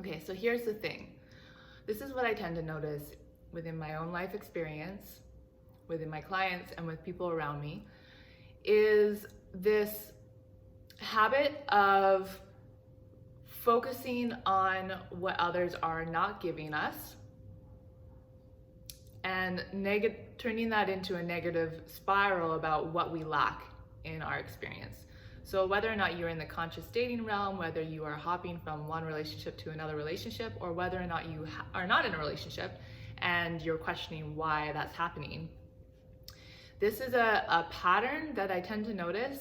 Okay, so here's the thing. This is what I tend to notice within my own life experience, within my clients, and with people around me, is this habit of focusing on what others are not giving us and turning that into a negative spiral about what we lack in our experience. So whether or not you're in the conscious dating realm, whether you are hopping from one relationship to another relationship, or whether or not you are not in a relationship and you're questioning why that's happening, this is a pattern that I tend to notice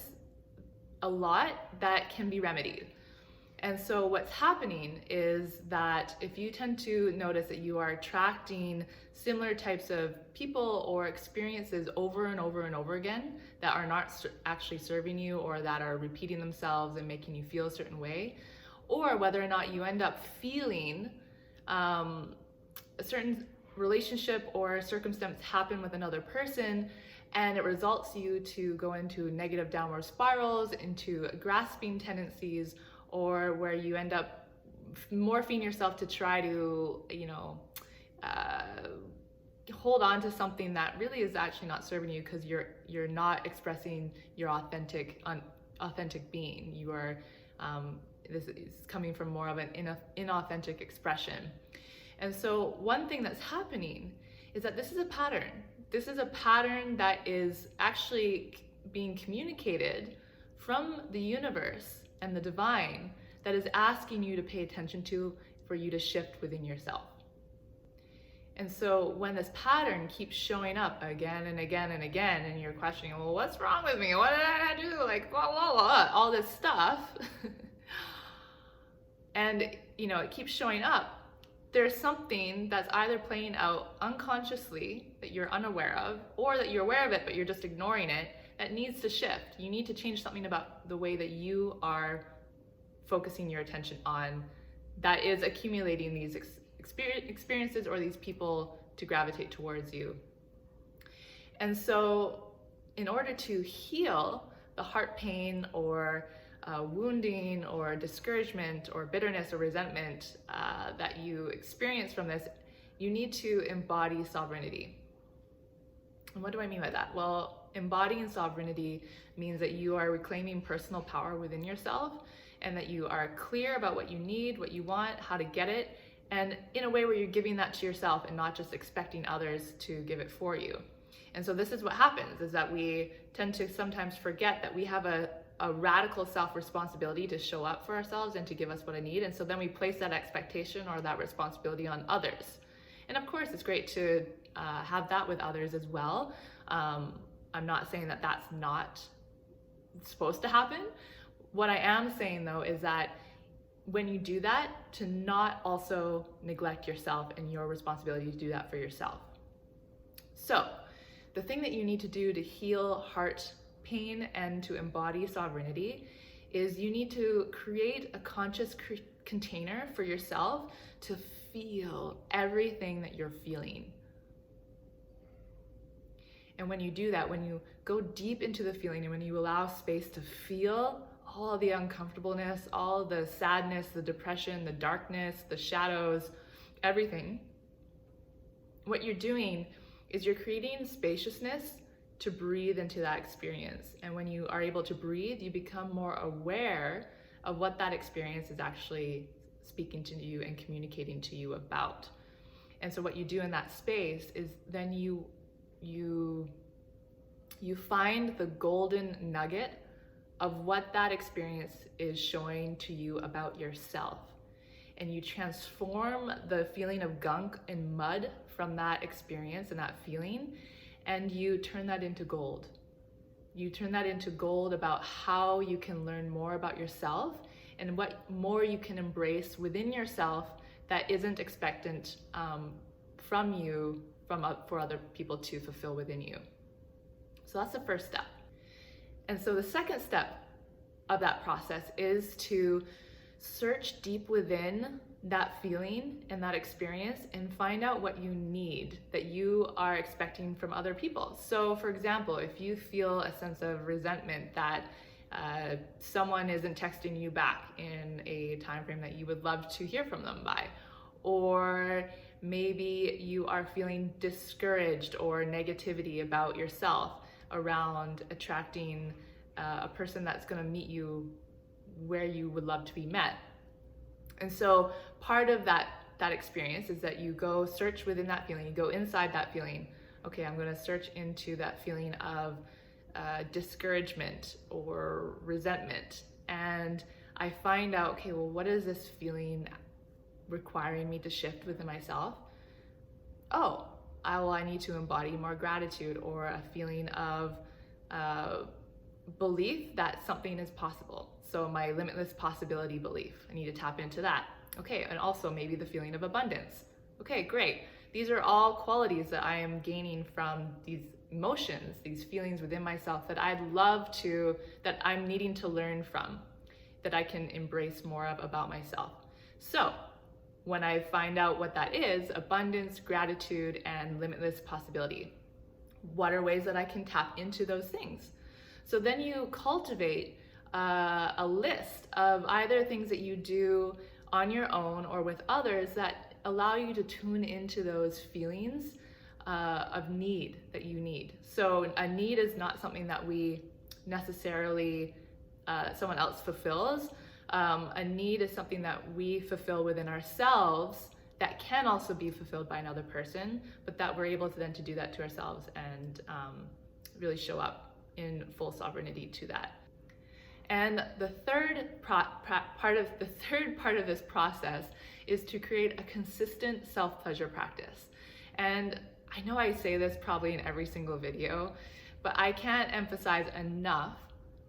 a lot that can be remedied. And so what's happening is that if you tend to notice that you are attracting similar types of people or experiences over and over and over again that are not actually serving you, or that are repeating themselves and making you feel a certain way, or whether or not you end up feeling a certain relationship or circumstance happen with another person, and it results you to go into negative downward spirals, into grasping tendencies, or where you end up morphing yourself to try to, hold on to something that really is actually not serving you, because you're not expressing your authentic being. You are this is coming from more of an inauthentic expression. And so one thing that's happening is that this is a pattern. This is a pattern that is actually being communicated from the universe and the divine, that is asking you to pay attention to, for you to shift within yourself. And so when this pattern keeps showing up again and again and again, and you're questioning, well, what's wrong with me? What did I do? Like, blah, blah, blah, all this stuff. And, it keeps showing up. There's something that's either playing out unconsciously that you're unaware of, or that you're aware of it, but you're just ignoring it, that needs to shift. You need to change something about the way that you are focusing your attention on, that is accumulating these experiences or these people to gravitate towards you. And so in order to heal the heart pain or wounding or discouragement or bitterness or resentment that you experience from this, you need to embody sovereignty. And what do I mean by that? Well, embodying sovereignty means that you are reclaiming personal power within yourself, and that you are clear about what you need, what you want, how to get it, and in a way where you're giving that to yourself and not just expecting others to give it for you. And so this is what happens, is that we tend to sometimes forget that we have a radical self-responsibility to show up for ourselves and to give us what I need. And so then we place that expectation or that responsibility on others. And of course, it's great to have that with others as well. I'm not saying that that's not supposed to happen. What I am saying though is that when you do that, to not also neglect yourself and your responsibility to do that for yourself. So the thing that you need to do to heal heart pain and to embody sovereignty is you need to create a conscious container for yourself to feel everything that you're feeling. And when you do that, when you go deep into the feeling and when you allow space to feel all the uncomfortableness, all the sadness, the depression, the darkness, the shadows, everything, what you're doing is you're creating spaciousness to breathe into that experience. And when you are able to breathe, you become more aware of what that experience is actually speaking to you and communicating to you about. And so what you do in that space is then you find the golden nugget of what that experience is showing to you about yourself. And you transform the feeling of gunk and mud from that experience and that feeling, and you turn that into gold. You turn that into gold about how you can learn more about yourself and what more you can embrace within yourself that isn't expectant from you, for other people to fulfill within you. So that's the first step. And so the second step of that process is to search deep within that feeling and that experience and find out what you need that you are expecting from other people. So for example, if you feel a sense of resentment that someone isn't texting you back in a time frame that you would love to hear from them by, or maybe you are feeling discouraged or negativity about yourself around attracting a person that's going to meet you where you would love to be met. And so part of that experience is that you go search within that feeling, you go inside that feeling. Okay, I'm going to search into that feeling of discouragement or resentment, and I find out, okay, well, what is this feeling requiring me to shift within myself? Oh, I need to embody more gratitude, or a feeling of belief that something is possible. So my limitless possibility belief, I need to tap into that. Okay, and also maybe the feeling of abundance. Okay, great. These are all qualities that I am gaining from these emotions, these feelings within myself that that I'm needing to learn from, that I can embrace more of about myself. So when I find out what that is, abundance, gratitude, and limitless possibility, what are ways that I can tap into those things? So then you cultivate a list of either things that you do on your own or with others that allow you to tune into those feelings of need that you need. So a need is not something that we necessarily, someone else fulfills. A need is something that we fulfill within ourselves that can also be fulfilled by another person, but that we're able to then to do that to ourselves and really show up in full sovereignty to that. And the third part of this process is to create a consistent self-pleasure practice. And I know I say this probably in every single video, but I can't emphasize enough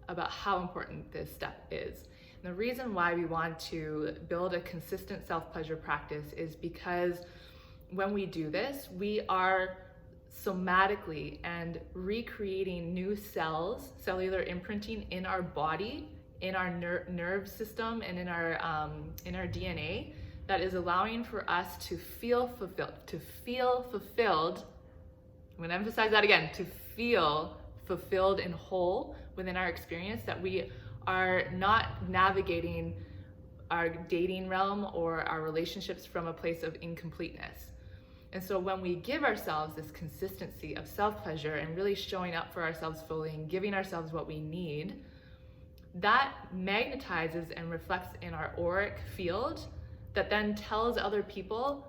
about how important this step is. And the reason why we want to build a consistent self-pleasure practice is because when we do this, we are somatically and recreating new cells, cellular imprinting in our body, in our nerve system, and in our DNA, that is allowing for us to feel fulfilled. I'm going to emphasize that again, to feel fulfilled and whole within our experience, that we are not navigating our dating realm or our relationships from a place of incompleteness. And so when we give ourselves this consistency of self-pleasure and really showing up for ourselves fully and giving ourselves what we need, that magnetizes and reflects in our auric field that then tells other people,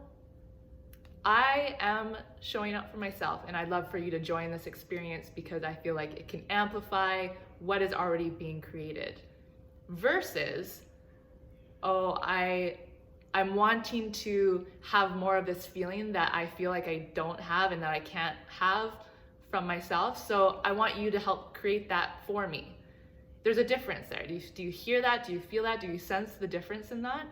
I am showing up for myself, and I'd love for you to join this experience because I feel like it can amplify what is already being created. Versus, oh, I'm wanting to have more of this feeling that I feel like I don't have and that I can't have from myself, so I want you to help create that for me. There's a difference there. Do you hear that? Do you feel that? Do you sense the difference in that?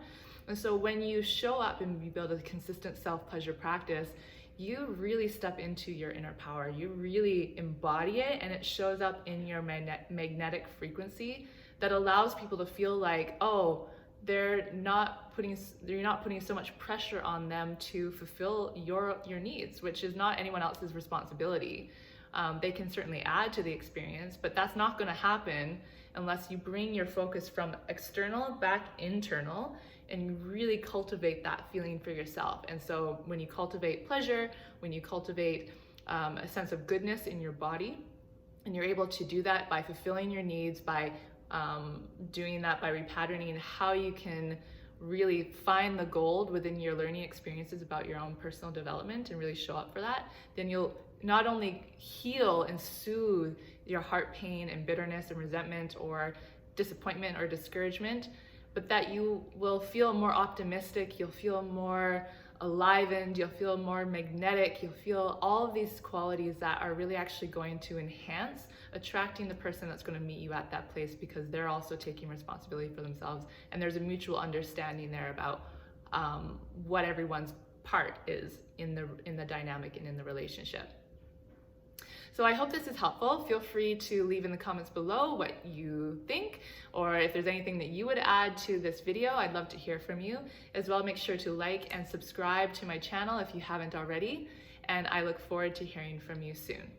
And so when you show up and you build a consistent self-pleasure practice, you really step into your inner power. You really embody it, and it shows up in your magnetic frequency that allows people to feel like, oh, you're not putting so much pressure on them to fulfill your needs, which is not anyone else's responsibility. They can certainly add to the experience, but that's not going to happen unless you bring your focus from external back internal and you really cultivate that feeling for yourself. And so when you cultivate pleasure, when you cultivate a sense of goodness in your body, and you're able to do that by fulfilling your needs, by doing that by repatterning how you can really find the gold within your learning experiences about your own personal development and really show up for that, then you'll not only heal and soothe your heart pain and bitterness and resentment or disappointment or discouragement, but that you will feel more optimistic, you'll feel more enlivened, you'll feel more magnetic, you'll feel all of these qualities that are really actually going to enhance attracting the person that's going to meet you at that place, because they're also taking responsibility for themselves, and there's a mutual understanding there about what everyone's part is in the dynamic and in the relationship. So I hope this is helpful. Feel free to leave in the comments below what you think, or if there's anything that you would add to this video, I'd love to hear from you. As well, make sure to like and subscribe to my channel if you haven't already, and I look forward to hearing from you soon.